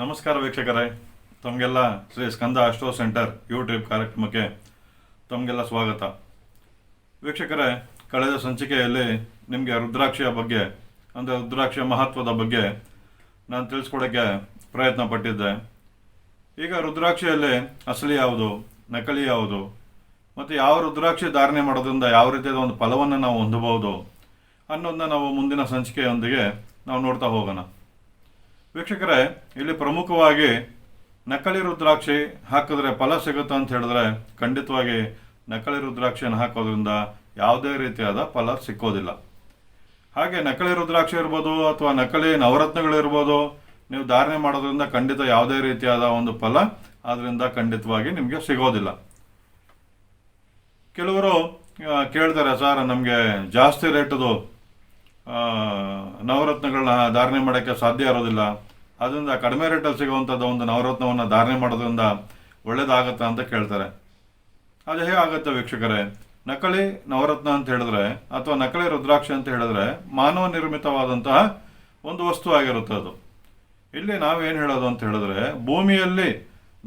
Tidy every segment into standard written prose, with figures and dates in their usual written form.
ನಮಸ್ಕಾರ ವೀಕ್ಷಕರೇ, ತಮಗೆಲ್ಲ ಶ್ರೀ ಸ್ಕಂದ ಅಸ್ಟ್ರೋ ಸೆಂಟರ್ ಯೂಟ್ಯೂಬ್ ಕಾರ್ಯಕ್ರಮಕ್ಕೆ ತಮಗೆಲ್ಲ ಸ್ವಾಗತ. ವೀಕ್ಷಕರೇ, ಕಳೆದ ಸಂಚಿಕೆಯಲ್ಲಿ ನಿಮಗೆ ರುದ್ರಾಕ್ಷಿಯ ಬಗ್ಗೆ ಅಂದರೆ ರುದ್ರಾಕ್ಷಿಯ ಮಹತ್ವದ ಬಗ್ಗೆ ನಾನು ತಿಳಿಸ್ಕೊಡೋಕ್ಕೆ ಪ್ರಯತ್ನ ಪಟ್ಟಿದ್ದೆ. ಈಗ ರುದ್ರಾಕ್ಷಿಯಲ್ಲಿ ಅಸಲಿ ಯಾವುದು, ನಕಲಿ ಯಾವುದು, ಮತ್ತು ಯಾವ ರುದ್ರಾಕ್ಷಿ ಧಾರಣೆ ಮಾಡೋದ್ರಿಂದ ಯಾವ ರೀತಿಯಾದ ಒಂದು ಫಲವನ್ನು ನಾವು ಹೊಂದಬಹುದು ಅನ್ನೋದನ್ನ ನಾವು ಮುಂದಿನ ಸಂಚಿಕೆಯೊಂದಿಗೆ ನಾವು ನೋಡ್ತಾ ಹೋಗೋಣ. ವೀಕ್ಷಕರೇ, ಇಲ್ಲಿ ಪ್ರಮುಖವಾಗಿ ನಕಲಿ ರುದ್ರಾಕ್ಷಿ ಹಾಕಿದ್ರೆ ಫಲ ಸಿಗುತ್ತೆ ಅಂತ ಹೇಳಿದ್ರೆ ಖಂಡಿತವಾಗಿ ನಕಲಿ ರುದ್ರಾಕ್ಷಿಯನ್ನು ಹಾಕೋದ್ರಿಂದ ಯಾವುದೇ ರೀತಿಯಾದ ಫಲ ಸಿಕ್ಕೋದಿಲ್ಲ. ಹಾಗೆ ನಕಲಿ ರುದ್ರಾಕ್ಷಿ ಇರ್ಬೋದು ಅಥವಾ ನಕಲಿ ನವರತ್ನಗಳಿರ್ಬೋದು, ನೀವು ಧಾರಣೆ ಮಾಡೋದ್ರಿಂದ ಖಂಡಿತ ಯಾವುದೇ ರೀತಿಯಾದ ಒಂದು ಫಲ ಅದರಿಂದ ಖಂಡಿತವಾಗಿ ನಿಮಗೆ ಸಿಗೋದಿಲ್ಲ. ಕೆಲವರು ಕೇಳ್ತಾರೆ, ಸರ್ ನಮಗೆ ಜಾಸ್ತಿ ರೇಟದು ನವರತ್ನಗಳನ್ನ ಧಾರಣೆ ಮಾಡೋಕ್ಕೆ ಸಾಧ್ಯ ಇರೋದಿಲ್ಲ, ಅದರಿಂದ ಕಡಿಮೆ ರೇಟಲ್ಲಿ ಸಿಗುವಂಥದ್ದು ಒಂದು ನವರತ್ನವನ್ನು ಧಾರಣೆ ಮಾಡೋದ್ರಿಂದ ಒಳ್ಳೇದಾಗತ್ತಾ ಅಂತ ಕೇಳ್ತಾರೆ. ಅದು ಹೇಗೆ ಆಗುತ್ತೆ ವೀಕ್ಷಕರೇ? ನಕಲಿ ನವರತ್ನ ಅಂತ ಹೇಳಿದ್ರೆ ಅಥವಾ ನಕಲಿ ರುದ್ರಾಕ್ಷಿ ಅಂತ ಹೇಳಿದ್ರೆ ಮಾನವ ನಿರ್ಮಿತವಾದಂತಹ ಒಂದು ವಸ್ತು ಆಗಿರುತ್ತೆ. ಅದು ಇಲ್ಲಿ ನಾವೇನು ಹೇಳೋದು ಅಂತ ಹೇಳಿದ್ರೆ, ಭೂಮಿಯಲ್ಲಿ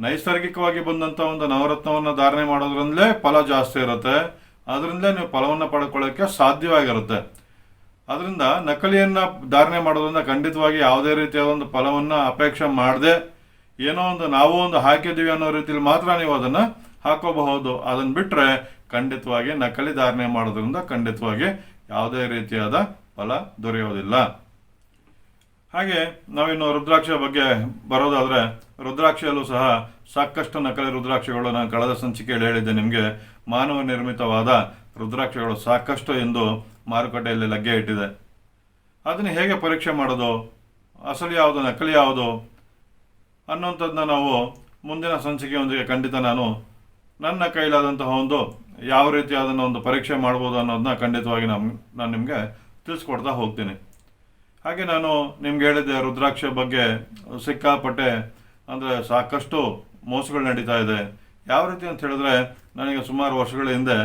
ನೈಸರ್ಗಿಕವಾಗಿ ಬಂದಂಥ ಒಂದು ನವರತ್ನವನ್ನು ಧಾರಣೆ ಮಾಡೋದ್ರಿಂದಲೇ ಫಲ ಜಾಸ್ತಿ ಇರುತ್ತೆ, ಅದರಿಂದಲೇ ನೀವು ಫಲವನ್ನು ಪಡ್ಕೊಳ್ಳೋಕ್ಕೆ ಸಾಧ್ಯವಾಗಿರುತ್ತೆ. ಅದರಿಂದ ನಕಲಿಯನ್ನು ಧಾರಣೆ ಮಾಡೋದ್ರಿಂದ ಖಂಡಿತವಾಗಿ ಯಾವುದೇ ರೀತಿಯಾದ ಒಂದು ಫಲವನ್ನು ಅಪೇಕ್ಷೆ ಮಾಡದೆ ಏನೋ ಒಂದು ನಾವು ಒಂದು ಹಾಕಿದ್ದೀವಿ ಅನ್ನೋ ರೀತಿಯಲ್ಲಿ ಮಾತ್ರ ನೀವು ಅದನ್ನು ಹಾಕೋಬಹುದು. ಅದನ್ನು ಬಿಟ್ಟರೆ ಖಂಡಿತವಾಗಿ ನಕಲಿ ಧಾರಣೆ ಮಾಡೋದ್ರಿಂದ ಖಂಡಿತವಾಗಿ ಯಾವುದೇ ರೀತಿಯಾದ ಫಲ ದೊರೆಯೋದಿಲ್ಲ. ಹಾಗೆ ನಾವಿನ್ನು ರುದ್ರಾಕ್ಷಿಯ ಬಗ್ಗೆ ಬರೋದಾದರೆ, ರುದ್ರಾಕ್ಷಿಯಲ್ಲೂ ಸಹ ಸಾಕಷ್ಟು ನಕಲಿ ರುದ್ರಾಕ್ಷಿಗಳು ನಾನು ಕಳೆದ ಸಂಚಿಕೆಯಲ್ಲಿ ಹೇಳಿದ್ದೆ ನಿಮಗೆ. ಮಾನವ ನಿರ್ಮಿತವಾದ ರುದ್ರಾಕ್ಷಿಗಳು ಸಾಕಷ್ಟು ಎಂದು ಮಾರುಕಟ್ಟೆಯಲ್ಲಿ ಲಗ್ಗೆ ಇಟ್ಟಿದೆ. ಅದನ್ನು ಹೇಗೆ ಪರೀಕ್ಷೆ ಮಾಡೋದು, ಅಸಲಿ ಯಾವುದು ನಕಲಿ ಯಾವುದು ಅನ್ನೋಂಥದ್ದನ್ನ ನಾವು ಮುಂದಿನ ಸಂಚಿಕೆಯೊಂದಿಗೆ ಖಂಡಿತ ನಾನು ನನ್ನ ಕೈಲಾದಂತಹ ಒಂದು ಯಾವ ರೀತಿ ಅದನ್ನು ಒಂದು ಪರೀಕ್ಷೆ ಮಾಡ್ಬೋದು ಅನ್ನೋದನ್ನ ಖಂಡಿತವಾಗಿ ನಾನು ನಿಮಗೆ ತಿಳಿಸ್ಕೊಡ್ತಾ ಹೋಗ್ತೀನಿ. ಹಾಗೆ ನಾನು ನಿಮ್ಗೆ ಹೇಳಿದ್ದೆ, ರುದ್ರಾಕ್ಷಿಯ ಬಗ್ಗೆ ಸಿಕ್ಕಾಪಟ್ಟೆ ಅಂದರೆ ಸಾಕಷ್ಟು ಮೋಸಗಳು ನಡೀತಾ ಇದೆ. ಯಾವ ರೀತಿ ಅಂತ ಹೇಳಿದ್ರೆ, ನನಗೆ ಸುಮಾರು ವರ್ಷಗಳ ಹಿಂದೆ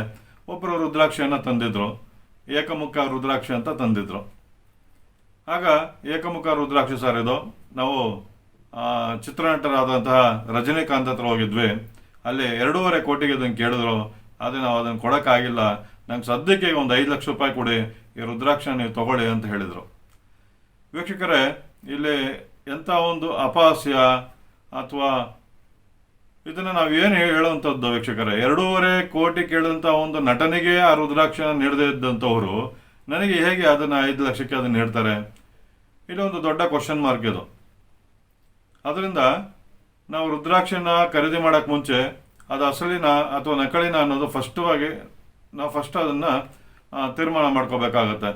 ಒಬ್ಬರು ರುದ್ರಾಕ್ಷಿಯನ್ನು ತಂದಿದ್ರು, ಏಕಮುಖ ರುದ್ರಾಕ್ಷಿ ಅಂತ ತಂದಿದ್ರು. ಆಗ ಏಕಮುಖ ರುದ್ರಾಕ್ಷಿ ಸರ್ ಇದು ನಾವು ಚಿತ್ರನಟರಾದಂತಹ ರಜನಿಕಾಂತ್ ಹತ್ರ ಹೋಗಿದ್ವಿ. ಅಲ್ಲಿ 2.5 ಕೋಟಿಗೆ ಅದನ್ನು ಕೇಳಿದ್ರು. ಆದರೆ ನಾವು ಅದನ್ನು ಕೊಡೋಕ್ಕಾಗಿಲ್ಲ, ನಂಗೆ ಸದ್ಯಕ್ಕೆ ಒಂದು 5 ಲಕ್ಷ ರೂಪಾಯಿ ಕೊಡಿ, ಈ ರುದ್ರಾಕ್ಷಿ ನೀವು ತಗೊಳ್ಳಿ ಅಂತ ಹೇಳಿದರು. ವೀಕ್ಷಕರೇ, ಇಲ್ಲಿ ಎಂಥ ಒಂದು ಅಪಹಾಸ್ಯ ಅಥವಾ ಇದನ್ನು ನಾವು ಏನು ಹೇಳುವಂಥದ್ದು ವೀಕ್ಷಕರೇ, 2.5 ಕೋಟಿ ಕೇಳಿದಂಥ ಒಂದು ನಟನಿಗೆ ಆ ರುದ್ರಾಕ್ಷಿನ ನೀಡದೇ ಇದ್ದಂಥವ್ರು ನನಗೆ ಹೇಗೆ ಅದನ್ನು 5 ಲಕ್ಷಕ್ಕೆ ಅದನ್ನು ನೀಡ್ತಾರೆ? ಇಲ್ಲಿ ಒಂದು ದೊಡ್ಡ ಕ್ವಶನ್ ಮಾರ್ಕ್ ಇದು. ಅದರಿಂದ ನಾವು ರುದ್ರಾಕ್ಷಿನ ಖರೀದಿ ಮಾಡೋಕ್ಕೆ ಮುಂಚೆ ಅದು ಅಸಲಿನ ಅಥವಾ ನಕಲಿನ ಅನ್ನೋದು ಫಸ್ಟ್ ಅದನ್ನು ತೀರ್ಮಾನ ಮಾಡ್ಕೋಬೇಕಾಗತ್ತೆ.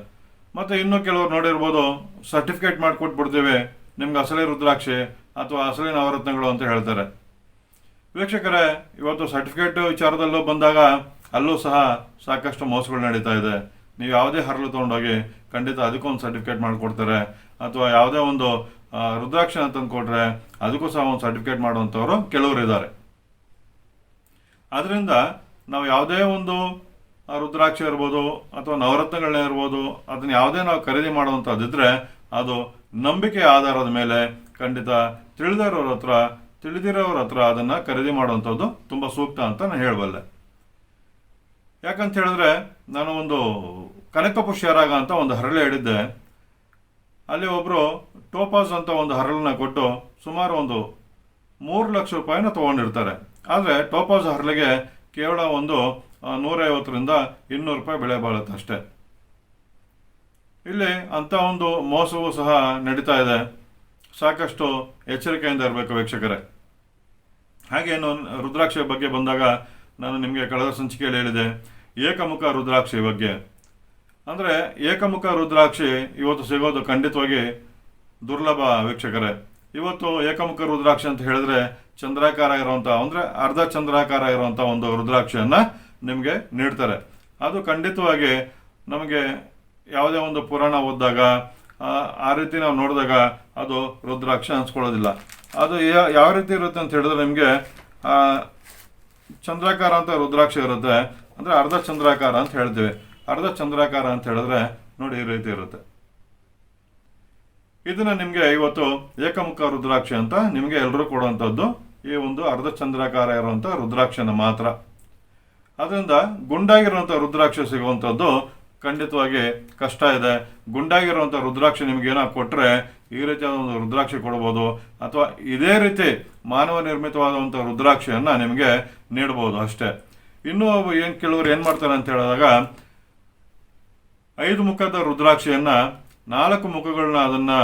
ಮತ್ತು ಇನ್ನೂ ಕೆಲವರು ನೋಡಿರ್ಬೋದು, ಸರ್ಟಿಫಿಕೇಟ್ ಮಾಡಿಕೊಟ್ಬಿಡ್ತೀವಿ ನಿಮ್ಗೆ ಅಸಲಿ ರುದ್ರಾಕ್ಷಿ ಅಥವಾ ಅಸಲಿ ನವರತ್ನಗಳು ಅಂತ ಹೇಳ್ತಾರೆ. ವೀಕ್ಷಕರೇ, ಇವತ್ತು ಸರ್ಟಿಫಿಕೇಟ್ ವಿಚಾರದಲ್ಲೂ ಬಂದಾಗ ಅಲ್ಲೂ ಸಹ ಸಾಕಷ್ಟು ಮೋಸಗಳು ನಡೀತಾ ಇದೆ. ನೀವು ಯಾವುದೇ ಹರಳು ತೊಗೊಂಡೋಗಿ ಖಂಡಿತ ಅದಕ್ಕೊಂದು ಸರ್ಟಿಫಿಕೇಟ್ ಮಾಡಿಕೊಡ್ತಾರೆ, ಅಥವಾ ಯಾವುದೇ ಒಂದು ರುದ್ರಾಕ್ಷಿನ ತಂದು ಕೊಟ್ಟರೆ ಅದಕ್ಕೂ ಸಹ ಒಂದು ಸರ್ಟಿಫಿಕೇಟ್ ಮಾಡುವಂಥವ್ರು ಕೆಲವರು ಇದ್ದಾರೆ. ಆದ್ದರಿಂದ ನಾವು ಯಾವುದೇ ಒಂದು ರುದ್ರಾಕ್ಷಿ ಇರ್ಬೋದು ಅಥವಾ ನವರತ್ನಗಳನ್ನೇ ಇರ್ಬೋದು, ಅದನ್ನ ಯಾವುದೇ ನಾವು ಖರೀದಿ ಮಾಡುವಂಥದ್ದಿದ್ರೆ ಅದು ನಂಬಿಕೆ ಆಧಾರದ ಮೇಲೆ ಖಂಡಿತ ತಿಳಿದಿರೋರ ಹತ್ರ ಅದನ್ನು ಖರೀದಿ ಮಾಡುವಂಥದ್ದು ತುಂಬ ಸೂಕ್ತ ಅಂತ ನಾನು ಹೇಳಬಲ್ಲೆ. ಯಾಕಂತ ಹೇಳಿದ್ರೆ, ನಾನು ಒಂದು ಕನಕಪುಷ್ಯರಾಗ ಅಂತ ಒಂದು ಹರಳೆ ಹಿಡಿದ್ದೆ. ಅಲ್ಲಿ ಒಬ್ಬರು ಟೋಪಾಸ್ ಅಂತ ಒಂದು ಹರಳನ್ನ ಕೊಟ್ಟು ಸುಮಾರು ಒಂದು 3 ಲಕ್ಷ ರೂಪಾಯಿನ ತೊಗೊಂಡಿರ್ತಾರೆ. ಆದರೆ ಟೋಪಾಸ್ ಹರಳಿಗೆ ಕೇವಲ ಒಂದು 150ರಿಂದ 200 ರೂಪಾಯಿ ಬೆಲೆ ಬಾಳುತ್ತೆ ಅಷ್ಟೇ. ಇಲ್ಲಿ ಅಂಥ ಒಂದು ಮೋಸವೂ ಸಹ ನಡೀತಾ ಇದೆ. ಸಾಕಷ್ಟು ಎಚ್ಚರಿಕೆಯಿಂದ ಇರಬೇಕು ವೀಕ್ಷಕರೇ. ಹಾಗೇನು ರುದ್ರಾಕ್ಷಿಯ ಬಗ್ಗೆ ಬಂದಾಗ ನಾನು ನಿಮಗೆ ಕಳೆದ ಸಂಚಿಕೆಯಲ್ಲಿ ಹೇಳಿದೆ ಏಕಮುಖ ರುದ್ರಾಕ್ಷಿ ಬಗ್ಗೆ. ಅಂದರೆ ಏಕಮುಖ ರುದ್ರಾಕ್ಷಿ ಇವತ್ತು ಸಿಗೋದು ಖಂಡಿತವಾಗಿ ದುರ್ಲಭ ವೀಕ್ಷಕರೇ. ಇವತ್ತು ಏಕಮುಖ ರುದ್ರಾಕ್ಷಿ ಅಂತ ಹೇಳಿದ್ರೆ ಚಂದ್ರಾಕಾರ ಇರುವಂಥ, ಅಂದರೆ ಅರ್ಧ ಚಂದ್ರಾಕಾರ ಇರುವಂಥ ಒಂದು ರುದ್ರಾಕ್ಷಿಯನ್ನು ನಿಮಗೆ ನೀಡ್ತಾರೆ. ಅದು ಖಂಡಿತವಾಗಿ ನಮಗೆ ಯಾವುದೇ ಒಂದು ಪುರಾಣ ಓದಿದಾಗ ಆ ರೀತಿ ನಾವು ನೋಡಿದಾಗ ಅದು ರುದ್ರಾಕ್ಷಿ ಅನ್ಸ್ಕೊಳ್ಳೋದಿಲ್ಲ. ಅದು ಯಾವ ರೀತಿ ಇರುತ್ತೆ ಅಂತ ಹೇಳಿದ್ರೆ, ನಿಮಗೆ ಚಂದ್ರಾಕಾರ ಅಂತ ರುದ್ರಾಕ್ಷಿ ಇರುತ್ತೆ, ಅಂದರೆ ಅರ್ಧ ಚಂದ್ರಾಕಾರ ಅಂತ ಹೇಳ್ತೀವಿ. ಅರ್ಧ ಚಂದ್ರಾಕಾರ ಅಂತ ಹೇಳಿದ್ರೆ ನೋಡಿ ಈ ರೀತಿ ಇರುತ್ತೆ. ಇದನ್ನ ನಿಮಗೆ ಇವತ್ತು ಏಕಮುಖ ರುದ್ರಾಕ್ಷಿ ಅಂತ ನಿಮಗೆ ಎಲ್ಲರೂ ಕೊಡುವಂಥದ್ದು ಈ ಒಂದು ಅರ್ಧ ಚಂದ್ರಾಕಾರ ಇರುವಂಥ ರುದ್ರಾಕ್ಷನ ಮಾತ್ರ. ಅದರಿಂದ ಗುಂಡಾಗಿರುವಂಥ ರುದ್ರಾಕ್ಷಿ ಸಿಗುವಂಥದ್ದು ಖಂಡಿತವಾಗಿ ಕಷ್ಟ ಇದೆ. ಗುಂಡಾಗಿರುವಂಥ ರುದ್ರಾಕ್ಷಿ ನಿಮ್ಗೆ ಏನೋ ಕೊಟ್ಟರೆ ಈ ರೀತಿಯಾದ ಒಂದು ರುದ್ರಾಕ್ಷಿ ಕೊಡ್ಬೋದು, ಅಥವಾ ಇದೇ ರೀತಿ ಮಾನವ ನಿರ್ಮಿತವಾದಂಥ ರುದ್ರಾಕ್ಷಿಯನ್ನು ನಿಮಗೆ ನೀಡ್ಬೋದು ಅಷ್ಟೇ. ಇನ್ನೂ ಕೆಲವರು ಏನು ಮಾಡ್ತಾರೆ ಅಂತ ಹೇಳಿದಾಗ 5 ಮುಖದ ರುದ್ರಾಕ್ಷಿಯನ್ನು 4 ಮುಖಗಳನ್ನ ಅದನ್ನು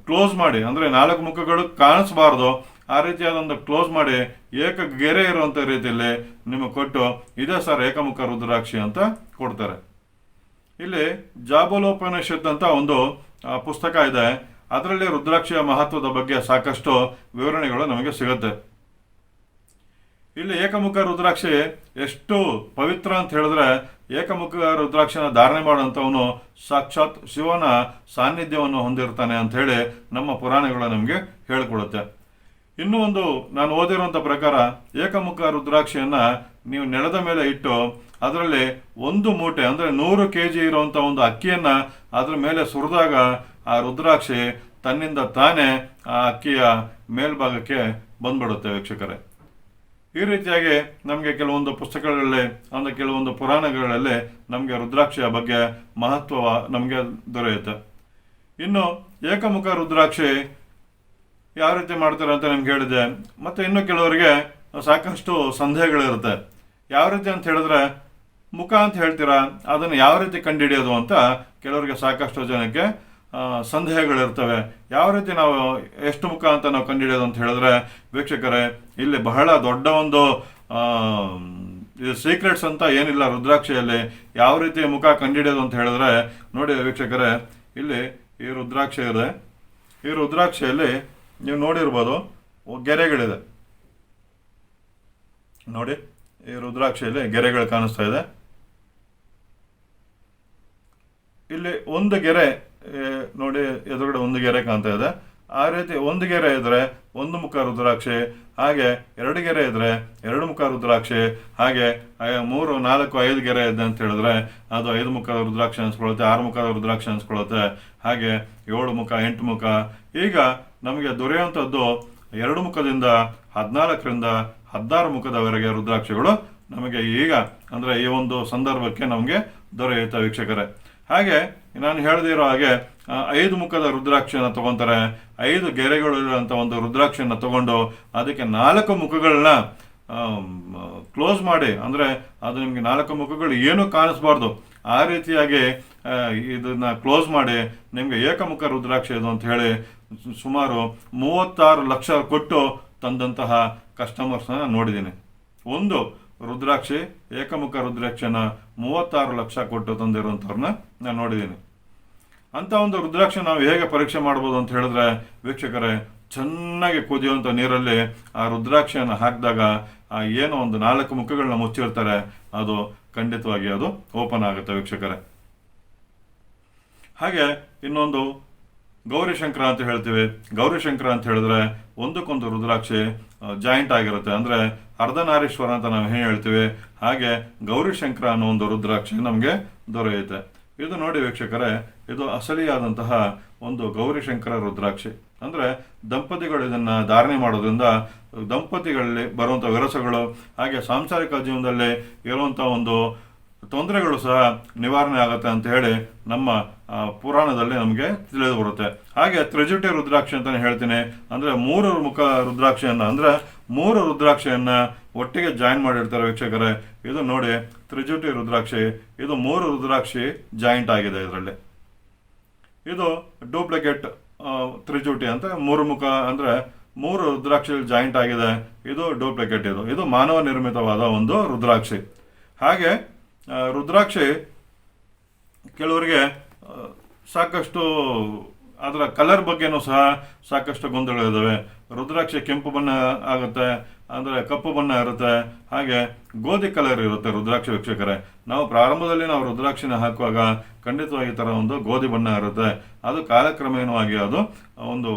ಕ್ಲೋಸ್ ಮಾಡಿ, ಅಂದರೆ 4 ಮುಖಗಳು ಕಾಣಿಸ್ಬಾರ್ದು ಆ ರೀತಿಯಾದೊಂದು ಕ್ಲೋಸ್ ಮಾಡಿ ಏಕ ಗೆರೆ ಇರುವಂಥ ರೀತಿಯಲ್ಲಿ ನಿಮಗೆ ಕೊಟ್ಟು ಇದೇ ಸರ್ ಏಕಮುಖ ರುದ್ರಾಕ್ಷಿ ಅಂತ ಕೊಡ್ತಾರೆ. ಇಲ್ಲಿ ಜಾಬೋಲೋಪನಿಷತ್ ಅಂತ ಒಂದು ಪುಸ್ತಕ ಇದೆ. ಅದರಲ್ಲಿ ರುದ್ರಾಕ್ಷಿಯ ಮಹತ್ವದ ಬಗ್ಗೆ ಸಾಕಷ್ಟು ವಿವರಣೆಗಳು ನಮಗೆ ಸಿಗುತ್ತೆ. ಇಲ್ಲಿ ಏಕಮುಖ ರುದ್ರಾಕ್ಷಿ ಎಷ್ಟು ಪವಿತ್ರ ಅಂತ ಹೇಳಿದ್ರೆ, ಏಕಮುಖ ರುದ್ರಾಕ್ಷಿನ ಧಾರಣೆ ಮಾಡುವಂಥವನು ಸಾಕ್ಷಾತ್ ಶಿವನ ಸಾನ್ನಿಧ್ಯವನ್ನು ಹೊಂದಿರ್ತಾನೆ ಅಂತ ಹೇಳಿ ನಮ್ಮ ಪುರಾಣಗಳು ನಮಗೆ ಹೇಳಿಕೊಡುತ್ತೆ. ಇನ್ನೂ ಒಂದು ನಾನು ಓದಿರುವಂಥ ಪ್ರಕಾರ ಏಕಮುಖ ರುದ್ರಾಕ್ಷಿಯನ್ನು ನೀವು ನೆಲದ ಮೇಲೆ ಇಟ್ಟು ಅದರಲ್ಲಿ 1 ಮೂಟೆ ಅಂದರೆ 100 kg ಇರುವಂಥ ಒಂದು ಅಕ್ಕಿಯನ್ನು ಅದರ ಮೇಲೆ ಸುರಿದಾಗ ಆ ರುದ್ರಾಕ್ಷಿ ತನ್ನಿಂದ ತಾನೇ ಆ ಅಕ್ಕಿಯ ಮೇಲ್ಭಾಗಕ್ಕೆ ಬಂದ್ಬಿಡುತ್ತೆ ವೀಕ್ಷಕರೇ. ಈ ರೀತಿಯಾಗಿ ನಮಗೆ ಕೆಲವೊಂದು ಪುಸ್ತಕಗಳಲ್ಲಿ ಅಂದರೆ ಕೆಲವೊಂದು ಪುರಾಣಗಳಲ್ಲಿ ನಮಗೆ ರುದ್ರಾಕ್ಷಿಯ ಬಗ್ಗೆ ಮಹತ್ವ ನಮಗೆ ದೊರೆಯುತ್ತೆ. ಇನ್ನು ಏಕಮುಖ ರುದ್ರಾಕ್ಷಿ ಯಾವ ರೀತಿ ಮಾಡ್ತಾರೆ ಅಂತ ನಿಮ್ಗೆ ಹೇಳಿದೆ. ಮತ್ತು ಇನ್ನು ಕೆಲವರಿಗೆ ಸಾಕಷ್ಟು ಸಂದೇಹಗಳಿರುತ್ತೆ. ಯಾವ ರೀತಿ ಅಂತ ಹೇಳಿದ್ರೆ, ಮುಖ ಅಂತ ಹೇಳ್ತೀರಾ, ಅದನ್ನು ಯಾವ ರೀತಿ ಕಂಡುಹಿಡಿಯೋದು ಅಂತ ಕೆಲವರಿಗೆ ಸಾಕಷ್ಟು ಜನಕ್ಕೆ ಸಂದೇಹಗಳಿರ್ತವೆ. ಯಾವ ರೀತಿ ನಾವು ಎಷ್ಟು ಮುಖ ಅಂತ ನಾವು ಕಂಡುಹಿಡಿಯೋದು ಅಂತ ಹೇಳಿದ್ರೆ ವೀಕ್ಷಕರೇ, ಇಲ್ಲಿ ಬಹಳ ದೊಡ್ಡ ಒಂದು ಸೀಕ್ರೆಟ್ಸ್ ಅಂತ ಏನಿಲ್ಲ ರುದ್ರಾಕ್ಷಿಯಲ್ಲಿ. ಯಾವ ರೀತಿ ಮುಖ ಕಂಡುಹಿಡಿಯೋದು ಅಂತ ಹೇಳಿದ್ರೆ ನೋಡಿ ವೀಕ್ಷಕರೇ, ಇಲ್ಲಿ ಈ ರುದ್ರಾಕ್ಷಿ ಇದೆ. ಈ ರುದ್ರಾಕ್ಷಿಯಲ್ಲಿ ನೀವು ನೋಡಿರ್ಬೋದು ಗೆರೆಗಳಿದೆ ನೋಡಿ. ಈ ರುದ್ರಾಕ್ಷಿಯಲ್ಲಿ ಗೆರೆಗಳು ಕಾಣಿಸ್ತಾ ಇದೆ. ಇಲ್ಲಿ ಒಂದು ಗೆರೆ ನೋಡಿ, ಎದುರುಗಡೆ ಒಂದು ಗೆರೆ ಕಾಣ್ತಾ ಇದೆ. ಆ ರೀತಿ ಒಂದು ಗೆರೆ ಇದ್ರೆ 1 ಮುಖ ರುದ್ರಾಕ್ಷಿ, ಹಾಗೆ 2 ಗೆರೆ ಇದ್ರೆ 2 ಮುಖ ರುದ್ರಾಕ್ಷಿ, ಹಾಗೆ 3, 4, 5 ಗೆರೆ ಇದೆ ಅಂತ ಹೇಳಿದ್ರೆ ಅದು 5 ಮುಖ ರುದ್ರಾಕ್ಷಿ ಅನ್ಸ್ಕೊಳ್ಳುತ್ತೆ, 6 ಮುಖ ರುದ್ರಾಕ್ಷಿ ಅನ್ಸ್ಕೊಳ್ಳುತ್ತೆ, ಹಾಗೆ 7 ಮುಖ, 8 ಮುಖ. ಈಗ ನಮಗೆ ದೊರೆಯುವಂಥದ್ದು 2 ಮುಖದಿಂದ 14ರಿಂದ 16 ಮುಖದವರೆಗೆ ರುದ್ರಾಕ್ಷಿಗಳು ನಮಗೆ ಈಗ ಅಂದರೆ ಈ ಒಂದು ಸಂದರ್ಭಕ್ಕೆ ನಮಗೆ ದೊರೆಯುತ್ತೆ ವೀಕ್ಷಕರೇ. ಹಾಗೆ ನಾನು ಹೇಳದಿರೋ ಹಾಗೆ 5 ಮುಖದ ರುದ್ರಾಕ್ಷಿಯನ್ನು ತಗೊತಾರೆ. 5 ಗೆರೆಗಳು ಇರುವಂಥ ಒಂದು ರುದ್ರಾಕ್ಷಿಯನ್ನು ತಗೊಂಡು ಅದಕ್ಕೆ 4 ಮುಖಗಳನ್ನ ಕ್ಲೋಸ್ ಮಾಡಿ, ಅಂದರೆ ಅದು ನಿಮಗೆ 4 ಮುಖಗಳು ಏನೂ ಕಾಣಿಸ್ಬಾರ್ದು ಆ ರೀತಿಯಾಗಿ ಇದನ್ನ ಕ್ಲೋಸ್ ಮಾಡಿ ನಿಮಗೆ ಏಕಮುಖ ರುದ್ರಾಕ್ಷಿ ಇದು ಅಂತ ಹೇಳಿ ಸುಮಾರು 36 ಲಕ್ಷ ಕೊಟ್ಟು ತಂದಂತಹ ಕಸ್ಟಮರ್ಸ್ನ ನೋಡಿದ್ದೀನಿ. ಒಂದು ರುದ್ರಾಕ್ಷಿ ಏಕಮುಖ ರುದ್ರಾಕ್ಷಿನ 36 ಲಕ್ಷ ಕೊಟ್ಟು ತಂದಿರುವಂಥವ್ರನ್ನ ನಾನು ನೋಡಿದ್ದೀನಿ. ಅಂತ ಒಂದು ರುದ್ರಾಕ್ಷಿ ನಾವು ಹೇಗೆ ಪರೀಕ್ಷೆ ಮಾಡ್ಬೋದು ಅಂತ ಹೇಳಿದ್ರೆ ವೀಕ್ಷಕರೇ, ಚೆನ್ನಾಗಿ ಕುದಿಯುವಂಥ ನೀರಲ್ಲಿ ಆ ರುದ್ರಾಕ್ಷಿಯನ್ನು ಹಾಕಿದಾಗ ಏನೋ ಒಂದು 4 ಮುಖಗಳನ್ನ ಮುಚ್ಚಿರ್ತಾರೆ, ಅದು ಖಂಡಿತವಾಗಿ ಅದು ಓಪನ್ ಆಗುತ್ತೆ ವೀಕ್ಷಕರೇ. ಹಾಗೆ ಇನ್ನೊಂದು ಗೌರಿಶಂಕರ ಅಂತ ಹೇಳ್ತೀವಿ. ಗೌರಿಶಂಕರ ಅಂತ ಹೇಳಿದ್ರೆ ಒಂದಕ್ಕೊಂದು ರುದ್ರಾಕ್ಷಿ ಜಾಯಿಂಟ್ ಆಗಿರುತ್ತೆ, ಅಂದರೆ ಅರ್ಧನಾರೀಶ್ವರ ಅಂತ ನಾವು ಏನು ಹೇಳ್ತೀವಿ, ಹಾಗೆ ಗೌರಿಶಂಕರ ಅನ್ನೋ ಒಂದು ರುದ್ರಾಕ್ಷಿ ನಮಗೆ ದೊರೆಯುತ್ತೆ. ಇದು ನೋಡಿ ವೀಕ್ಷಕರೇ, ಇದು ಅಸಲಿಯಾದಂತಹ ಒಂದು ಗೌರಿಶಂಕರ ರುದ್ರಾಕ್ಷಿ. ಅಂದರೆ ದಂಪತಿಗಳು ಇದನ್ನು ಧಾರಣೆ ಮಾಡೋದ್ರಿಂದ ದಂಪತಿಗಳಲ್ಲಿ ಬರುವಂಥ ವಿರಸಗಳು, ಹಾಗೆ ಸಾಂಸಾರಿಕ ಜೀವನದಲ್ಲಿ ಇರುವಂಥ ಒಂದು ತೊಂದರೆಗಳು ಸಹ ನಿವಾರಣೆ ಆಗುತ್ತೆ ಅಂತ ಹೇಳಿ ನಮ್ಮ ಪುರಾಣದಲ್ಲಿ ನಮಗೆ ತಿಳಿದು ಬರುತ್ತೆ. ಹಾಗೆ ತ್ರಿಜುಟಿ ರುದ್ರಾಕ್ಷಿ ಅಂತಲೇ ಹೇಳ್ತೀನಿ. ಅಂದರೆ 3 ಮುಖ ರುದ್ರಾಕ್ಷಿಯನ್ನು, ಅಂದರೆ 3 ರುದ್ರಾಕ್ಷಿಯನ್ನು ಒಟ್ಟಿಗೆ ಜಾಯಿನ್ ಮಾಡಿರ್ತಾರೆ ವೀಕ್ಷಕರೇ. ಇದು ನೋಡಿ ತ್ರಿಜುಟಿ ರುದ್ರಾಕ್ಷಿ, ಇದು 3 ರುದ್ರಾಕ್ಷಿ ಜಾಯಿಂಟ್ ಆಗಿದೆ. ಇದರಲ್ಲಿ ಇದು ಡೂಪ್ಲಿಕೇಟ್ ತ್ರಿಜುಟಿ ಅಂತ 3 ಮುಖ ಅಂದರೆ 3 ರುದ್ರಾಕ್ಷಿ ಜಾಯಿಂಟ್ ಆಗಿದೆ. ಇದು ಡೂಪ್ಲಿಕೇಟ್, ಇದು ಮಾನವ ನಿರ್ಮಿತವಾದ ಒಂದು ರುದ್ರಾಕ್ಷಿ. ಹಾಗೆ ರುದ್ರಾಕ್ಷಿ ಕೆಲವರಿಗೆ ಸಾಕಷ್ಟು ಅದರ ಕಲರ್ ಬಗ್ಗೆನೂ ಸಹ ಸಾಕಷ್ಟು ಗೊಂದಲಗಳಿದ್ದಾವೆ. ರುದ್ರಾಕ್ಷಿ ಕೆಂಪು ಬಣ್ಣ ಆಗುತ್ತೆ, ಅಂದರೆ ಕಪ್ಪು ಬಣ್ಣ ಇರುತ್ತೆ, ಹಾಗೆ ಗೋಧಿ ಕಲರ್ ಇರುತ್ತೆ ರುದ್ರಾಕ್ಷಿ ವೀಕ್ಷಕರೇ. ನಾವು ಪ್ರಾರಂಭದಲ್ಲಿ ನಾವು ರುದ್ರಾಕ್ಷಿನ ಹಾಕುವಾಗ ಖಂಡಿತವಾಗಿ ಥರ ಒಂದು ಗೋಧಿ ಬಣ್ಣ ಇರುತ್ತೆ. ಅದು ಕಾಲಕ್ರಮೇಣವಾಗಿ ಅದು ಒಂದು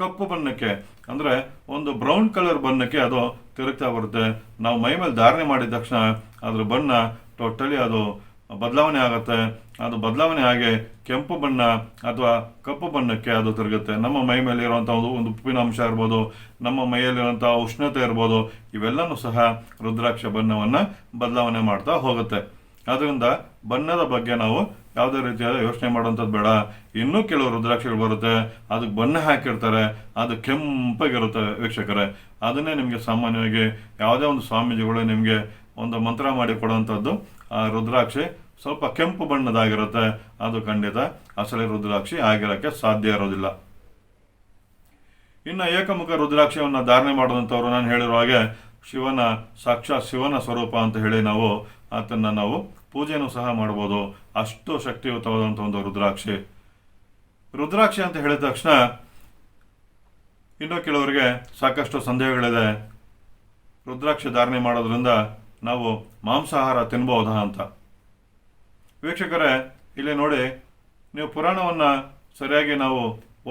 ಕಪ್ಪು ಬಣ್ಣಕ್ಕೆ, ಅಂದರೆ ಒಂದು ಬ್ರೌನ್ ಕಲರ್ ಬಣ್ಣಕ್ಕೆ ಅದು ತಿರುಗ್ತಾ ಬರುತ್ತೆ. ನಾವು ಮೈ ಮೇಲೆ ಧಾರಣೆ ಮಾಡಿದ ತಕ್ಷಣ ಅದ್ರ ಬಣ್ಣ ಟೋಟಲಿ ಅದು ಬದಲಾವಣೆ ಆಗುತ್ತೆ. ಅದು ಬದಲಾವಣೆ ಆಗಿ ಕೆಂಪು ಬಣ್ಣ ಅಥವಾ ಕಪ್ಪು ಬಣ್ಣಕ್ಕೆ ಅದು ತಿರುಗುತ್ತೆ. ನಮ್ಮ ಮೈ ಮೇಲೆ ಇರುವಂಥ ಒಂದು ಉಪ್ಪಿನ ಅಂಶ ಇರ್ಬೋದು, ನಮ್ಮ ಮೈಯಲ್ಲಿರುವಂಥ ಉಷ್ಣತೆ ಇರ್ಬೋದು, ಇವೆಲ್ಲನೂ ಸಹ ರುದ್ರಾಕ್ಷ ಬಣ್ಣವನ್ನು ಬದಲಾವಣೆ ಮಾಡ್ತಾ ಹೋಗುತ್ತೆ. ಅದರಿಂದ ಬಣ್ಣದ ಬಗ್ಗೆ ನಾವು ಯಾವುದೇ ರೀತಿಯಾದ ಯೋಚನೆ ಮಾಡುವಂಥದ್ದು ಬೇಡ. ಇನ್ನೂ ಕೆಲವು ರುದ್ರಾಕ್ಷಿಗಳು ಬರುತ್ತೆ, ಅದಕ್ಕೆ ಬಣ್ಣ ಹಾಕಿರ್ತಾರೆ, ಅದು ಕೆಂಪಾಗಿರುತ್ತೆ ವೀಕ್ಷಕರೇ. ಅದನ್ನೇ ನಿಮಗೆ ಸಾಮಾನ್ಯವಾಗಿ ಯಾವುದೇ ಒಂದು ಸ್ವಾಮೀಜಿಗಳು ನಿಮಗೆ ಒಂದು ಮಂತ್ರ ಮಾಡಿ ಕೊಡುವಂಥದ್ದು. ಆ ರುದ್ರಾಕ್ಷಿ ಸ್ವಲ್ಪ ಕೆಂಪು ಬಣ್ಣದಾಗಿರುತ್ತೆ, ಅದು ಖಂಡಿತ ಅಸಲಿ ರುದ್ರಾಕ್ಷಿ ಆಗಿರೋಕ್ಕೆ ಸಾಧ್ಯ ಇರೋದಿಲ್ಲ. ಇನ್ನು ಏಕಮುಖ ರುದ್ರಾಕ್ಷಿಯನ್ನು ಧಾರಣೆ ಮಾಡುವಂಥವ್ರು ನಾನು ಹೇಳಿರೋ ಹಾಗೆ ಸಾಕ್ಷಾತ್ ಶಿವನ ಸ್ವರೂಪ ಅಂತ ಹೇಳಿ ನಾವು ಆತನ್ನು ನಾವು ಪೂಜೆನೂ ಸಹ ಮಾಡ್ಬೋದು. ಅಷ್ಟು ಶಕ್ತಿಯುತವಾದಂಥ ಒಂದು ರುದ್ರಾಕ್ಷಿ ಅಂತ ಹೇಳಿದ ತಕ್ಷಣ ಇನ್ನೂ ಕೆಲವರಿಗೆ ಸಾಕಷ್ಟು ಸಂದೇಹಗಳಿದೆ. ರುದ್ರಾಕ್ಷಿ ಧಾರಣೆ ಮಾಡೋದ್ರಿಂದ ನಾವು ಮಾಂಸಾಹಾರ ತಿನ್ಬಹುದಾ ಅಂತ. ವೀಕ್ಷಕರೇ, ಇಲ್ಲಿ ನೋಡಿ, ನೀವು ಪುರಾಣವನ್ನು ಸರಿಯಾಗಿ ನಾವು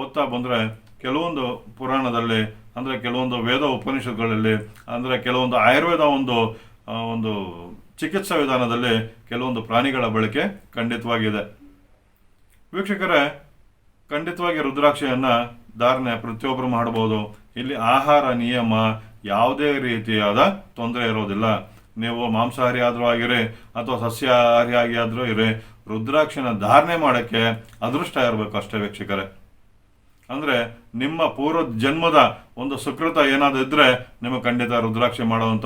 ಓದ್ತಾ ಬಂದರೆ ಕೆಲವೊಂದು ಪುರಾಣದಲ್ಲಿ, ಅಂದರೆ ಕೆಲವೊಂದು ವೇದ ಉಪನಿಷತ್ಗಳಲ್ಲಿ, ಅಂದರೆ ಕೆಲವೊಂದು ಆಯುರ್ವೇದ ಒಂದು ಚಿಕಿತ್ಸಾ ವಿಧಾನದಲ್ಲಿ ಕೆಲವೊಂದು ಪ್ರಾಣಿಗಳ ಬಳಕೆ ಖಂಡಿತವಾಗಿದೆ. ವೀಕ್ಷಕರೇ, ಖಂಡಿತವಾಗಿ ರುದ್ರಾಕ್ಷಿಯನ್ನು ಧಾರಣೆ ಪ್ರತಿಯೊಬ್ಬರು ಮಾಡಬಹುದು. ಇಲ್ಲಿ ಆಹಾರ ನಿಯಮ ಯಾವುದೇ ರೀತಿಯಾದ ತೊಂದರೆ ಇರೋದಿಲ್ಲ. ನೀವು ಮಾಂಸಾಹಾರಿ ಆದರೂ ಆಗಿರಿ ಅಥವಾ ಸಸ್ಯಾಹಾರಿ ಆದರೂ ಇರಿ, ರುದ್ರಾಕ್ಷಿನ ಧಾರಣೆ ಮಾಡೋಕ್ಕೆ ಅದೃಷ್ಟ ಇರಬೇಕು ಅಷ್ಟೇ ವೀಕ್ಷಕರೇ. ಅಂದರೆ ನಿಮ್ಮ ಪೂರ್ವ ಜನ್ಮದ ಒಂದು ಸುಕೃತ ಏನಾದರೂ ಇದ್ದರೆ ನಿಮಗೆ ಖಂಡಿತ ರುದ್ರಾಕ್ಷಿ ಮಾಡುವಂಥ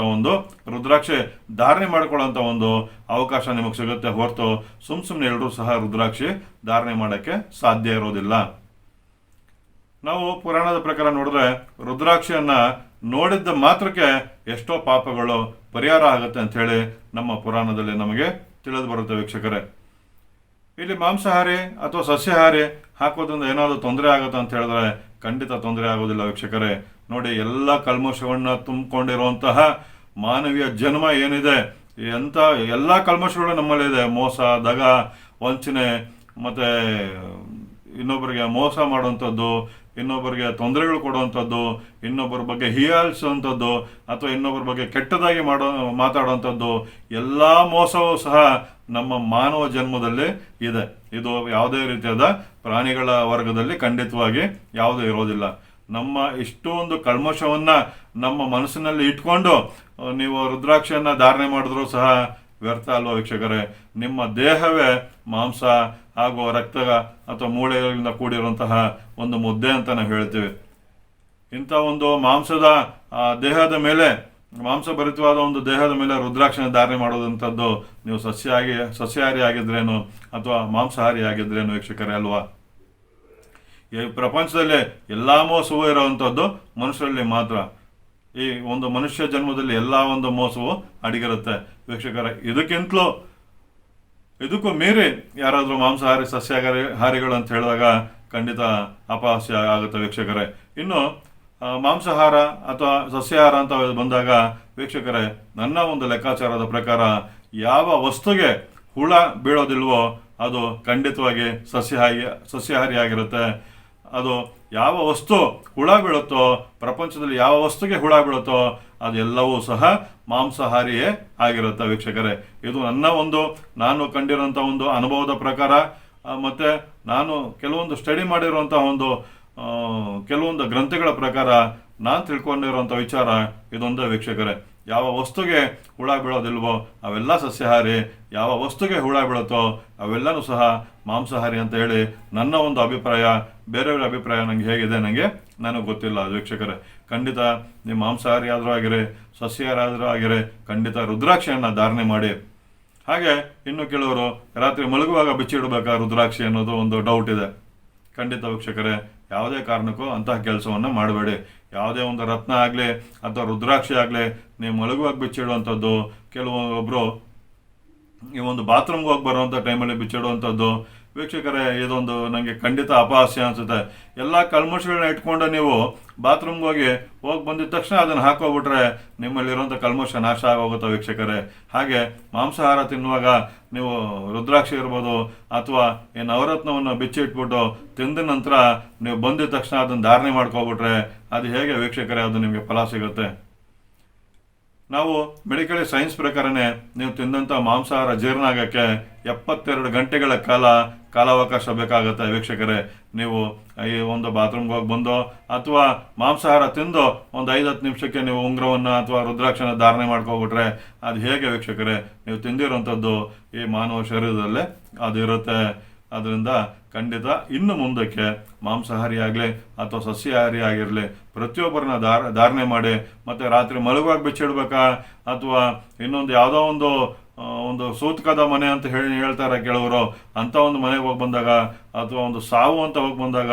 ರುದ್ರಾಕ್ಷಿ ಧಾರಣೆ ಮಾಡ್ಕೊಳ್ಳೋಂಥ ಒಂದು ಅವಕಾಶ ನಿಮಗೆ ಸಿಗುತ್ತೆ. ಹೊರತು ಸುಮ್ಮನೆ ಎಲ್ಲರೂ ಸಹ ರುದ್ರಾಕ್ಷಿ ಧಾರಣೆ ಮಾಡೋಕ್ಕೆ ಸಾಧ್ಯ ಇರೋದಿಲ್ಲ. ನಾವು ಪುರಾಣದ ಪ್ರಕಾರ ನೋಡಿದ್ರೆ ರುದ್ರಾಕ್ಷಿಯನ್ನು ನೋಡಿದ್ದ ಮಾತ್ರಕ್ಕೆ ಎಷ್ಟೋ ಪಾಪಗಳು ಪರಿಹಾರ ಆಗುತ್ತೆ ಅಂತ ಹೇಳಿ ನಮ್ಮ ಪುರಾಣದಲ್ಲಿ ನಮಗೆ ತಿಳಿದು ಬರುತ್ತೆ ವೀಕ್ಷಕರೇ. ಇಲ್ಲಿ ಮಾಂಸಾಹಾರಿ ಅಥವಾ ಸಸ್ಯಾಹಾರಿ ಹಾಕೋದ್ರಿಂದ ಏನಾದರೂ ತೊಂದರೆ ಆಗುತ್ತೆ ಅಂತ ಹೇಳಿದ್ರೆ ಖಂಡಿತ ತೊಂದರೆ ಆಗೋದಿಲ್ಲ ವೀಕ್ಷಕರೇ. ನೋಡಿ, ಎಲ್ಲ ಕಲ್ಮಶವನ್ನು ತುಂಬಿಕೊಂಡಿರುವಂತಹ ಮಾನವೀಯ ಜನ್ಮ ಏನಿದೆ, ಎಲ್ಲ ಕಲ್ಮಶಗಳು ನಮ್ಮಲ್ಲಿದೆ. ಮೋಸ, ದಗ, ವಂಚನೆ, ಮತ್ತು ಇನ್ನೊಬ್ಬರಿಗೆ ಮೋಸ ಮಾಡುವಂಥದ್ದು, ಇನ್ನೊಬ್ಬರಿಗೆ ತೊಂದರೆಗಳು ಕೊಡುವಂಥದ್ದು, ಇನ್ನೊಬ್ಬರ ಬಗ್ಗೆ ಹೀಯಾಳಿಸುವಂಥದ್ದು ಅಥವಾ ಇನ್ನೊಬ್ಬರ ಬಗ್ಗೆ ಕೆಟ್ಟದಾಗಿ ಮಾತಾಡುವಂಥದ್ದು, ಎಲ್ಲ ಮೋಸವೂ ಸಹ ನಮ್ಮ ಮಾನವ ಜನ್ಮದಲ್ಲಿ ಇದೆ. ಇದು ಯಾವುದೇ ರೀತಿಯಾದ ಪ್ರಾಣಿಗಳ ವರ್ಗದಲ್ಲಿ ಖಂಡಿತವಾಗಿ ಯಾವುದೂ ಇರೋದಿಲ್ಲ. ನಮ್ಮ ಇಷ್ಟೊಂದು ಕಲ್ಮಶವನ್ನು ನಮ್ಮ ಮನಸ್ಸಿನಲ್ಲಿ ಇಟ್ಕೊಂಡು ನೀವು ರುದ್ರಾಕ್ಷಿಯನ್ನು ಧಾರಣೆ ಮಾಡಿದ್ರೂ ಸಹ ವ್ಯರ್ಥ ಅಲ್ವಾ ವೀಕ್ಷಕರೇ. ನಿಮ್ಮ ದೇಹವೇ ಮಾಂಸ ಹಾಗೂ ರಕ್ತ ಅಥವಾ ಮೂಳೆಗಳಿಂದ ಕೂಡಿರುವಂತಹ ಒಂದು ಮುದ್ದೆ ಅಂತ ನಾವು ಹೇಳ್ತೀವಿ. ಇಂಥ ಒಂದು ಮಾಂಸಭರಿತವಾದ ಒಂದು ದೇಹದ ಮೇಲೆ ರುದ್ರಾಕ್ಷಿನ ಧಾರಣೆ ಮಾಡೋದಂಥದ್ದು ನೀವು ಸಸ್ಯಾಹಾರಿ ಆಗಿದ್ರೇನು ಅಥವಾ ಮಾಂಸಾಹಾರಿ ಆಗಿದ್ರೇನು ವೀಕ್ಷಕರೇ ಅಲ್ವಾ. ಈ ಪ್ರಪಂಚದಲ್ಲಿ ಎಲ್ಲ ಮೋಸವೂ ಇರುವಂಥದ್ದು ಮನುಷ್ಯರಲ್ಲಿ ಮಾತ್ರ. ಈ ಒಂದು ಮನುಷ್ಯ ಜನ್ಮದಲ್ಲಿ ಎಲ್ಲ ಒಂದು ಮೋಸವು ಅಡಗಿರುತ್ತೆ ವೀಕ್ಷಕರೇ. ಇದಕ್ಕೂ ಮೀರಿ ಯಾರಾದರೂ ಮಾಂಸಾಹಾರಿ ಸಸ್ಯಾಹಾರಿಗಳು ಅಂತ ಹೇಳಿದಾಗ ಖಂಡಿತ ಅಪಹಾಸ್ಯ ಆಗುತ್ತೆ ವೀಕ್ಷಕರೇ. ಇನ್ನು ಮಾಂಸಾಹಾರ ಅಥವಾ ಸಸ್ಯಾಹಾರ ಅಂತ ಬಂದಾಗ ವೀಕ್ಷಕರೇ, ನನ್ನ ಒಂದು ಲೆಕ್ಕಾಚಾರದ ಪ್ರಕಾರ ಯಾವ ವಸ್ತುಗೆ ಹುಳ ಬೀಳೋದಿಲ್ವೋ ಅದು ಖಂಡಿತವಾಗಿ ಸಸ್ಯಾಹಾರಿ ಆಗಿರುತ್ತೆ. ಅದು ಯಾವ ವಸ್ತು ಹುಳ ಬೀಳುತ್ತೋ, ಪ್ರಪಂಚದಲ್ಲಿ ಯಾವ ವಸ್ತುಗೆ ಹುಳ ಬೀಳುತ್ತೋ ಅದೆಲ್ಲವೂ ಸಹ ಮಾಂಸಾಹಾರಿಯೇ ಆಗಿರುತ್ತೆ ವೀಕ್ಷಕರೇ. ಇದು ನಾನು ಕಂಡಿರುವಂಥ ಒಂದು ಅನುಭವದ ಪ್ರಕಾರ, ಮತ್ತು ನಾನು ಕೆಲವೊಂದು ಸ್ಟಡಿ ಮಾಡಿರುವಂಥ ಕೆಲವೊಂದು ಗ್ರಂಥಗಳ ಪ್ರಕಾರ ನಾನು ತಿಳ್ಕೊಂಡಿರುವಂಥ ವಿಚಾರ ಇದೊಂದೇ ವೀಕ್ಷಕರೇ. ಯಾವ ವಸ್ತುಗೆ ಹುಳ ಬೀಳೋದಿಲ್ವೋ ಅವೆಲ್ಲ ಸಸ್ಯಾಹಾರಿ, ಯಾವ ವಸ್ತುಗೆ ಹುಳ ಬೀಳುತ್ತೋ ಅವೆಲ್ಲನೂ ಸಹ ಮಾಂಸಾಹಾರಿ ಅಂತ ಹೇಳಿ ನನ್ನ ಒಂದು ಅಭಿಪ್ರಾಯ. ಬೇರೆಯವರ ಅಭಿಪ್ರಾಯ ಹೇಗಿದೆ ನನಗೆ ಗೊತ್ತಿಲ್ಲ ವೀಕ್ಷಕರೇ. ಖಂಡಿತ ನೀವು ಮಾಂಸಾಹಾರಿ ಆದರೂ ಆಗಿರಿ, ಸಸ್ಯಾಹಾರಿ ಆದರೂ ಆಗಿರಿ, ಖಂಡಿತ ರುದ್ರಾಕ್ಷಿಯನ್ನು ಧಾರಣೆ ಮಾಡಿ. ಹಾಗೆ ಇನ್ನು ಕೆಲವರು ರಾತ್ರಿ ಮಲಗುವಾಗ ಬಿಚ್ಚಿಡಬೇಕಾ ರುದ್ರಾಕ್ಷಿ ಅನ್ನೋದು ಒಂದು ಡೌಟ್ ಇದೆ. ಖಂಡಿತ ವೀಕ್ಷಕರೇ, ಯಾವುದೇ ಕಾರಣಕ್ಕೂ ಅಂತಹ ಕೆಲಸವನ್ನು ಮಾಡಬೇಡಿ. ಯಾವುದೇ ಒಂದು ರತ್ನ ಆಗಲಿ ಅಥವಾ ರುದ್ರಾಕ್ಷಿ ಆಗಲಿ ನೀವು ಮಲಗುವಾಗ ಬಿಚ್ಚಿಡುವಂಥದ್ದು, ಕೆಲವೊಬ್ಬರು ಈ ಒಂದು ಬಾತ್ರೂಮ್ಗೆ ಹೋಗಿ ಬರುವಂಥ ಟೈಮಲ್ಲಿ ಬಿಚ್ಚಿಡುವಂಥದ್ದು ವೀಕ್ಷಕರೇ, ಇದೊಂದು ನನಗೆ ಖಂಡಿತ ಅಪಹಾಸ್ಯ ಅನಿಸುತ್ತೆ. ಎಲ್ಲ ಕಲ್ಮಶಗಳನ್ನ ಇಟ್ಕೊಂಡು ನೀವು ಬಾತ್ರೂಮ್ಗೆ ಹೋಗಿ ಬಂದಿದ ತಕ್ಷಣ ಅದನ್ನು ಹಾಕೋಬಿಟ್ರೆ ನಿಮ್ಮಲ್ಲಿರುವಂಥ ಕಲ್ಮಶ ನಾಶ ಆಗೋಗುತ್ತೆ ವೀಕ್ಷಕರೇ. ಹಾಗೆ ಮಾಂಸಾಹಾರ ತಿನ್ನುವಾಗ ನೀವು ರುದ್ರಾಕ್ಷಿ ಇರ್ಬೋದು ಅಥವಾ ಈ ನವರತ್ನವನ್ನು ಬಿಚ್ಚಿಟ್ಬಿಟ್ಟು ತಿಂದ ನಂತರ ನೀವು ಬಂದಿದ ತಕ್ಷಣ ಅದನ್ನು ಧಾರಣೆ ಮಾಡ್ಕೊಬಿಟ್ರೆ ಅದು ಹೇಗೆ ವೀಕ್ಷಕರೇ ಅದು ನಿಮಗೆ ಫಲ ಸಿಗುತ್ತೆ. ನಾವು ಮೆಡಿಕಲ್ ಸೈನ್ಸ್ ಪ್ರಕಾರನೇ ನೀವು ತಿಂದಂಥ ಮಾಂಸಾಹಾರ ಜೀರ್ಣ ಆಗೋಕ್ಕೆ 72 ಗಂಟೆಗಳ ಕಾಲಾವಕಾಶ ಬೇಕಾಗುತ್ತೆ ವೀಕ್ಷಕರೇ. ನೀವು ಈ ಒಂದು ಬಾತ್ರೂಮ್ಗೆ ಹೋಗಿ ಬಂದೋ ಅಥವಾ ಮಾಂಸಾಹಾರ ತಿಂದು ಒಂದು 5-10 ನಿಮಿಷಕ್ಕೆ ನೀವು ಉಂಗುರವನ್ನು ಅಥವಾ ರುದ್ರಾಕ್ಷನ ಧಾರಣೆ ಮಾಡ್ಕೊಬಿಟ್ರೆ ಅದು ಹೇಗೆ ವೀಕ್ಷಕರೇ? ನೀವು ತಿಂದಿರೋಂಥದ್ದು ಈ ಮಾನವ ಶರೀರದಲ್ಲೇ ಅದು ಇರುತ್ತೆ. ಅದರಿಂದ ಖಂಡಿತ ಇನ್ನು ಮುಂದಕ್ಕೆ ಮಾಂಸಾಹಾರಿ ಆಗಲಿ ಅಥವಾ ಸಸ್ಯಾಹಾರಿ ಆಗಿರಲಿ ಪ್ರತಿಯೊಬ್ಬರನ್ನ ಧಾರಣೆ ಮಾಡಿ, ಮತ್ತು ರಾತ್ರಿ ಮಲಗುವಾಗ ಬಿಚ್ಚಿಡ್ಬೇಕಾ ಅಥವಾ ಇನ್ನೊಂದು ಯಾವುದೋ ಒಂದು ಸೂತಕದ ಮನೆ ಅಂತ ಹೇಳ್ತಾರೆ ಕೆಲವರು, ಅಂಥ ಒಂದು ಮನೆಗೆ ಹೋಗಿ ಬಂದಾಗ ಅಥವಾ ಒಂದು ಸಾವು ಅಂತ ಹೋಗಿ ಬಂದಾಗ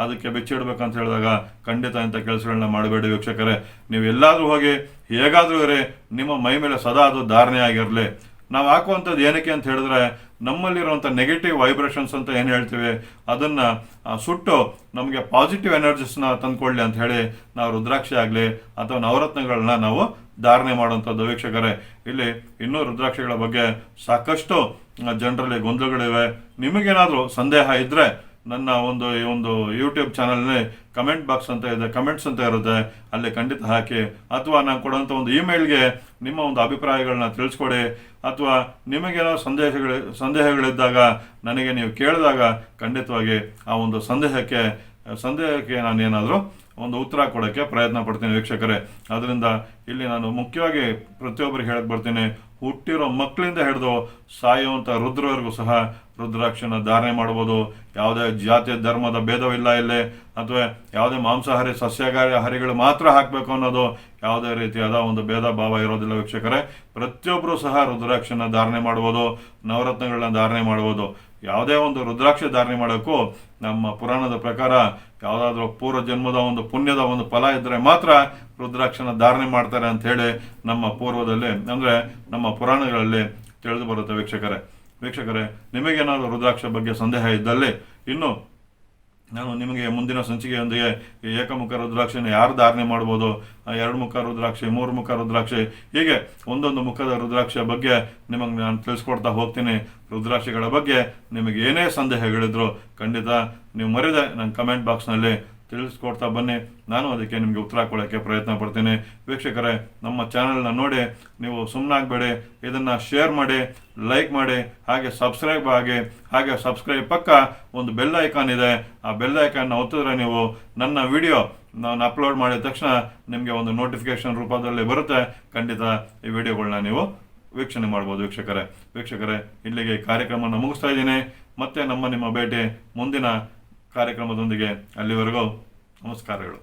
ಅದಕ್ಕೆ ಬಿಚ್ಚಿಡ್ಬೇಕಂತ ಹೇಳಿದಾಗ ಖಂಡಿತ ಇಂಥ ಕೆಲಸಗಳನ್ನ ಮಾಡಬೇಡಿ ವೀಕ್ಷಕರೇ. ನೀವು ಎಲ್ಲಾದರೂ ಹೋಗಿ ಹೇಗಾದರೂ ಇರಿ, ನಿಮ್ಮ ಮೈ ಮೇಲೆ ಸದಾ ಅದು ಧಾರಣೆ ಆಗಿರಲಿ. ನಾವು ಹಾಕುವಂಥದ್ದು ಏನಕ್ಕೆ ಅಂತ ಹೇಳಿದ್ರೆ ನಮ್ಮಲ್ಲಿರುವಂಥ ನೆಗೆಟಿವ್ ವೈಬ್ರೇಷನ್ಸ್ ಅಂತ ಏನು ಹೇಳ್ತೀವಿ ಅದನ್ನು ಸುಟ್ಟು ನಮಗೆ ಪಾಸಿಟಿವ್ ಎನರ್ಜಿಸ್ನ ತಂದ್ಕೊಳ್ಳಿ ಅಂತ ಹೇಳಿ ನಾವು ರುದ್ರಾಕ್ಷಿ ಆಗಲಿ ಅಥವಾ ನವರತ್ನಗಳನ್ನ ನಾವು ಧಾರಣೆ ಮಾಡುವಂಥದ್ದು ವೀಕ್ಷಕರೇ. ಇಲ್ಲಿ ಇನ್ನೂ ರುದ್ರಾಕ್ಷಿಗಳ ಬಗ್ಗೆ ಸಾಕಷ್ಟು ಜನರಲ್ಲಿ ಗೊಂದಲಗಳಿವೆ. ನಿಮಗೇನಾದರೂ ಸಂದೇಹ ಇದ್ದರೆ ನನ್ನ ಈ ಒಂದು ಯೂಟ್ಯೂಬ್ ಚಾನಲ್ನಲ್ಲಿ ಕಮೆಂಟ್ ಬಾಕ್ಸ್ ಅಂತ ಇದೆ, ಕಮೆಂಟ್ಸ್ ಅಂತ ಇರುತ್ತೆ, ಅಲ್ಲಿ ಖಂಡಿತ ಹಾಕಿ. ಅಥವಾ ನಾನು ಕೊಡುವಂಥ ಒಂದು ಇಮೇಲ್ಗೆ ನಿಮ್ಮ ಒಂದು ಅಭಿಪ್ರಾಯಗಳನ್ನ ತಿಳಿಸ್ಕೊಡಿ. ಅಥವಾ ನಿಮಗೇನೋ ಸಂದೇಹಗಳಿದ್ದಾಗ ನನಗೆ ನೀವು ಕೇಳಿದಾಗ ಖಂಡಿತವಾಗಿ ಆ ಒಂದು ಸಂದೇಹಕ್ಕೆ ನಾನು ಏನಾದರೂ ಒಂದು ಉತ್ತರ ಕೊಡೋಕ್ಕೆ ಪ್ರಯತ್ನ ಪಡ್ತೀನಿ ವೀಕ್ಷಕರೇ. ಅದರಿಂದ ಇಲ್ಲಿ ನಾನು ಮುಖ್ಯವಾಗಿ ಪ್ರತಿಯೊಬ್ಬರಿಗೆ ಹೇಳಕ್ಕೆ ಬರ್ತೀನಿ, ಹುಟ್ಟಿರೋ ಮಕ್ಕಳಿಂದ ಹಿಡಿದು ಸಾಯುವಂಥ ರುದ್ರವರೆಗೂ ಸಹ ರುದ್ರಾಕ್ಷನ ಧಾರಣೆ ಮಾಡ್ಬೋದು. ಯಾವುದೇ ಜಾತಿ ಧರ್ಮದ ಭೇದವಿಲ್ಲ ಇಲ್ಲಿ, ಅಥವಾ ಯಾವುದೇ ಮಾಂಸಾಹಾರಿ ಸಸ್ಯಾಹಾರಿಗಳು ಮಾತ್ರ ಹಾಕಬೇಕು ಅನ್ನೋದು ಯಾವುದೇ ರೀತಿಯಾದ ಒಂದು ಭೇದ ಭಾವ ಇರೋದಿಲ್ಲ ವೀಕ್ಷಕರೇ. ಪ್ರತಿಯೊಬ್ಬರು ಸಹ ರುದ್ರಾಕ್ಷನ ಧಾರಣೆ ಮಾಡ್ಬೋದು, ನವರತ್ನಗಳನ್ನ ಧಾರಣೆ ಮಾಡ್ಬೋದು. ಯಾವುದೇ ಒಂದು ರುದ್ರಾಕ್ಷಿ ಧಾರಣೆ ಮಾಡೋಕ್ಕೂ ನಮ್ಮ ಪುರಾಣದ ಪ್ರಕಾರ ಯಾವುದಾದ್ರೂ ಪೂರ್ವ ಜನ್ಮದ ಒಂದು ಪುಣ್ಯದ ಒಂದು ಫಲ ಇದ್ದರೆ ಮಾತ್ರ ರುದ್ರಾಕ್ಷನ ಧಾರಣೆ ಮಾಡ್ತಾರೆ ಅಂತ ಹೇಳಿ ನಮ್ಮ ಪೂರ್ವದಲ್ಲಿ ಅಂದರೆ ನಮ್ಮ ಪುರಾಣಗಳಲ್ಲಿ ತಿಳಿದು ಬರುತ್ತೆ ವೀಕ್ಷಕರೇ. ನಿಮಗೇನಾದರೂ ರುದ್ರಾಕ್ಷ ಬಗ್ಗೆ ಸಂದೇಹ ಇದ್ದಲ್ಲಿ ಇನ್ನು ನಾನು ನಿಮಗೆ ಮುಂದಿನ ಸಂಚಿಕೆಯೊಂದಿಗೆ ಈ ಏಕಮುಖ ರುದ್ರಾಕ್ಷಿನ ಯಾರು ಧಾರಣೆ ಮಾಡ್ಬೋದು, 2 ಮುಖ ರುದ್ರಾಕ್ಷಿ, 3 ಮುಖ ರುದ್ರಾಕ್ಷಿ, ಹೀಗೆ ಒಂದೊಂದು ಮುಖದ ರುದ್ರಾಕ್ಷಿಯ ಬಗ್ಗೆ ನಿಮಗೆ ನಾನು ತಿಳಿಸ್ಕೊಡ್ತಾ ಹೋಗ್ತೀನಿ. ರುದ್ರಾಕ್ಷಿಗಳ ಬಗ್ಗೆ ನಿಮಗೆ ಏನೇ ಸಂದೇಹಗಳಿದ್ರು ಖಂಡಿತ ನೀವು ಮರೆಯದೆ ನನ್ನ ಕಮೆಂಟ್ ಬಾಕ್ಸ್ನಲ್ಲಿ ತಿಳಿಸ್ಕೊಡ್ತಾ ಬನ್ನಿ. ನಾನು ಅದಕ್ಕೆ ನಿಮಗೆ ಉತ್ತರ ಕೊಡೋಕ್ಕೆ ಪ್ರಯತ್ನ ಪಡ್ತೀನಿ ವೀಕ್ಷಕರೇ. ನಮ್ಮ ಚಾನಲ್ನ ನೋಡಿ ನೀವು ಸುಮ್ಮನಾಗಬೇಡಿ, ಇದನ್ನು ಶೇರ್ ಮಾಡಿ, ಲೈಕ್ ಮಾಡಿ, ಹಾಗೆ ಸಬ್ಸ್ಕ್ರೈಬ್ ಆಗಿ. ಹಾಗೆ ಸಬ್ಸ್ಕ್ರೈಬ್ ಪಕ್ಕ ಒಂದು ಬೆಲ್ ಐಕಾನ್ ಇದೆ, ಆ ಬೆಲ್ ಐಕಾನ್ನ ಒತ್ತಿದ್ರೆ ನೀವು ನನ್ನ ವಿಡಿಯೋ ನಾನು ಅಪ್ಲೋಡ್ ಮಾಡಿದ ತಕ್ಷಣ ನಿಮಗೆ ಒಂದು ನೋಟಿಫಿಕೇಶನ್ ರೂಪದಲ್ಲಿ ಬರುತ್ತೆ. ಖಂಡಿತ ಈ ವಿಡಿಯೋಗಳನ್ನ ನೀವು ವೀಕ್ಷಣೆ ಮಾಡ್ಬೋದು ವೀಕ್ಷಕರೇ. ಇಲ್ಲಿಗೆ ಕಾರ್ಯಕ್ರಮವನ್ನು ಮುಗಿಸ್ತಾ ಇದ್ದೀನಿ. ಮತ್ತೆ ನಿಮ್ಮ ಭೇಟಿ ಮುಂದಿನ ಕಾರ್ಯಕ್ರಮದೊಂದಿಗೆ. ಅಲ್ಲಿವರೆಗೂ ನಮಸ್ಕಾರಗಳು.